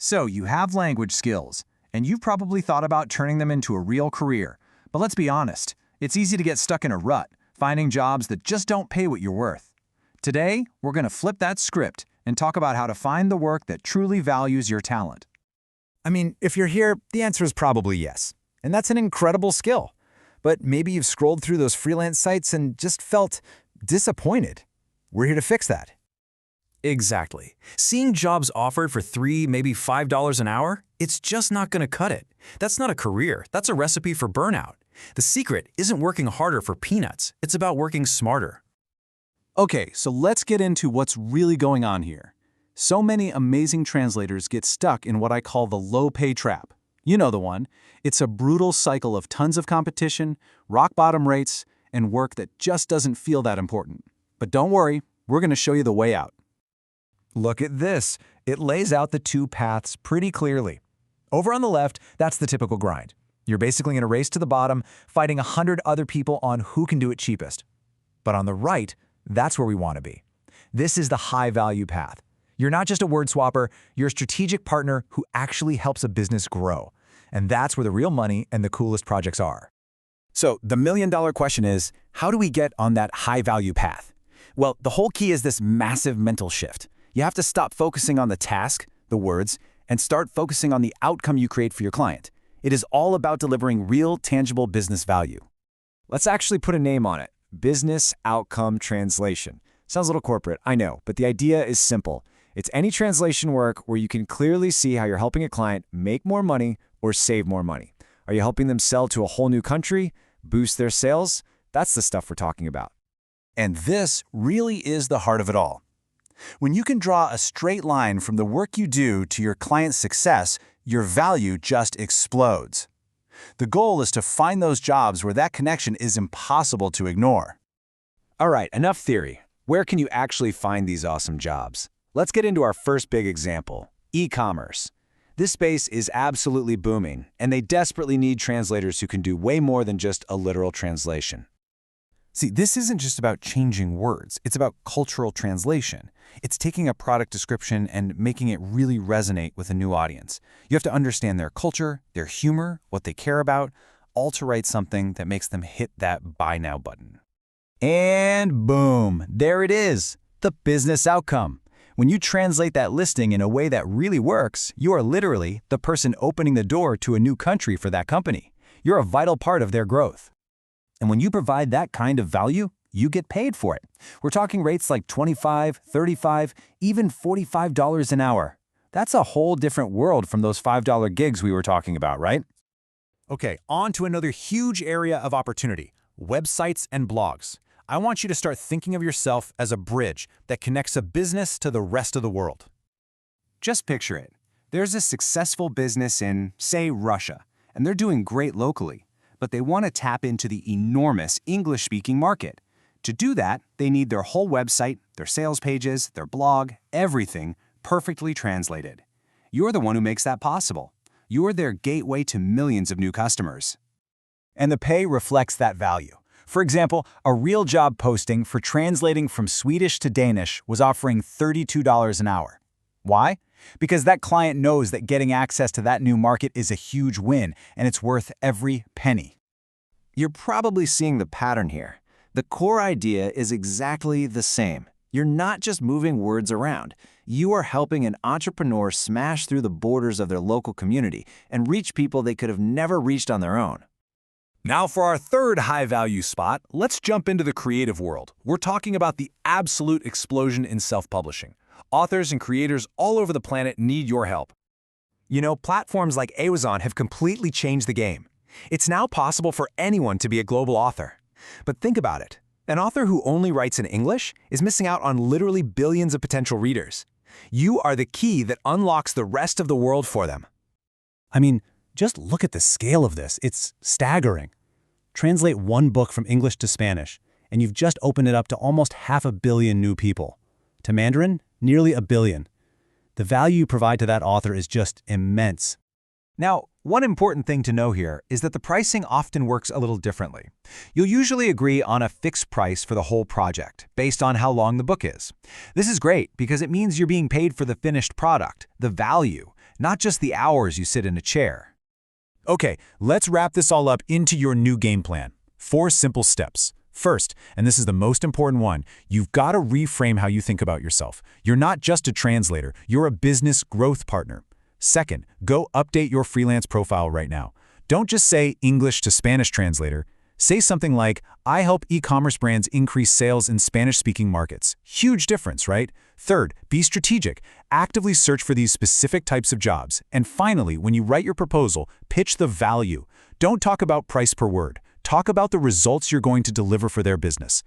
So you have language skills, and you've probably thought about turning them into a real career. But let's be honest, it's easy to get stuck in a rut, finding jobs that just don't pay what you're worth. Today, we're going to flip that script and talk about how to find the work that truly values your talent. I mean, if you're here, the answer is probably yes. And that's an incredible skill. But maybe you've scrolled through those freelance sites and just felt disappointed. We're here to fix that. Exactly. Seeing jobs offered for $3, maybe $5 an hour, it's just not going to cut it. That's not a career. That's a recipe for burnout. The secret isn't working harder for peanuts. It's about working smarter. Okay, so let's get into what's really going on here. So many amazing translators get stuck in what I call the low-pay trap. You know the one. It's a brutal cycle of tons of competition, rock-bottom rates, and work that just doesn't feel that important. But don't worry, we're going to show you the way out. Look at this. It lays out the two paths pretty clearly. Over on the left, that's the typical grind. You're basically in a race to the bottom, fighting 100 other people on who can do it cheapest. But on the right, that's where we want to be. This is the high-value path. You're not just a word swapper, you're a strategic partner who actually helps a business grow. And that's where the real money and the coolest projects are. So the million-dollar question is, how do we get on that high-value path? Well, the whole key is this massive mental shift. You have to stop focusing on the task, the words, and start focusing on the outcome you create for your client. It is all about delivering real, tangible business value. Let's actually put a name on it. Business Outcome Translation. Sounds a little corporate, I know, but the idea is simple. It's any translation work where you can clearly see how you're helping a client make more money or save more money. Are you helping them sell to a whole new country, boost their sales? That's the stuff we're talking about. And this really is the heart of it all. When you can draw a straight line from the work you do to your client's success, your value just explodes. The goal is to find those jobs where that connection is impossible to ignore. All right, enough theory. Where can you actually find these awesome jobs? Let's get into our first big example, e-commerce. This space is absolutely booming, and they desperately need translators who can do way more than just a literal translation. See, this isn't just about changing words. It's about cultural translation. It's taking a product description and making it really resonate with a new audience. You have to understand their culture, their humor, what they care about, all to write something that makes them hit that buy now button. And boom, there it is, the business outcome. When you translate that listing in a way that really works, you are literally the person opening the door to a new country for that company. You're a vital part of their growth. And when you provide that kind of value, you get paid for it. We're talking rates like $25, $35, even $45 an hour. That's a whole different world from those $5 gigs we were talking about, right? Okay, on to another huge area of opportunity, websites and blogs. I want you to start thinking of yourself as a bridge that connects a business to the rest of the world. Just picture it. There's a successful business in, say, Russia, and they're doing great locally, but they want to tap into the enormous English-speaking market. To do that, they need their whole website, their sales pages, their blog, everything perfectly translated. You're the one who makes that possible. You're their gateway to millions of new customers. And the pay reflects that value. For example, a real job posting for translating from Swedish to Danish was offering $32 an hour. Why? Because that client knows that getting access to that new market is a huge win, and it's worth every penny. You're probably seeing the pattern here. The core idea is exactly the same. You're not just moving words around. You are helping an entrepreneur smash through the borders of their local community and reach people they could have never reached on their own. Now for our third high-value spot, let's jump into the creative world. We're talking about the absolute explosion in self-publishing. Authors and creators all over the planet need your help. You know, platforms like Amazon have completely changed the game. It's now possible for anyone to be a global author. But think about it. An author who only writes in English is missing out on literally billions of potential readers. You are the key that unlocks the rest of the world for them. I mean, just look at the scale of this. It's staggering. Translate one book from English to Spanish, and you've just opened it up to almost 500 million new people. To Mandarin, nearly 1 billion. The value you provide to that author is just immense. Now, one important thing to know here is that the pricing often works a little differently. You'll usually agree on a fixed price for the whole project, based on how long the book is. This is great because it means you're being paid for the finished product, the value, not just the hours you sit in a chair. Okay, let's wrap this all up into your new game plan. 4 simple steps. First, and this is the most important one, you've got to reframe how you think about yourself. You're not just a translator, you're a business growth partner. Second, go update your freelance profile right now. Don't just say English to Spanish translator. Say something like, I help e-commerce brands increase sales in Spanish-speaking markets. Huge difference, right? Third, be strategic. Actively search for these specific types of jobs. And finally, when you write your proposal, pitch the value. Don't talk about price per word. Talk about the results you're going to deliver for their business.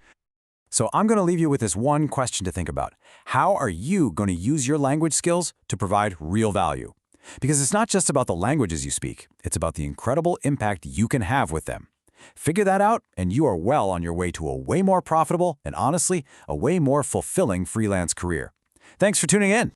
So I'm going to leave you with this one question to think about. How are you going to use your language skills to provide real value? Because it's not just about the languages you speak, it's about the incredible impact you can have with them. Figure that out, and you are well on your way to a way more profitable and honestly, a way more fulfilling freelance career. Thanks for tuning in.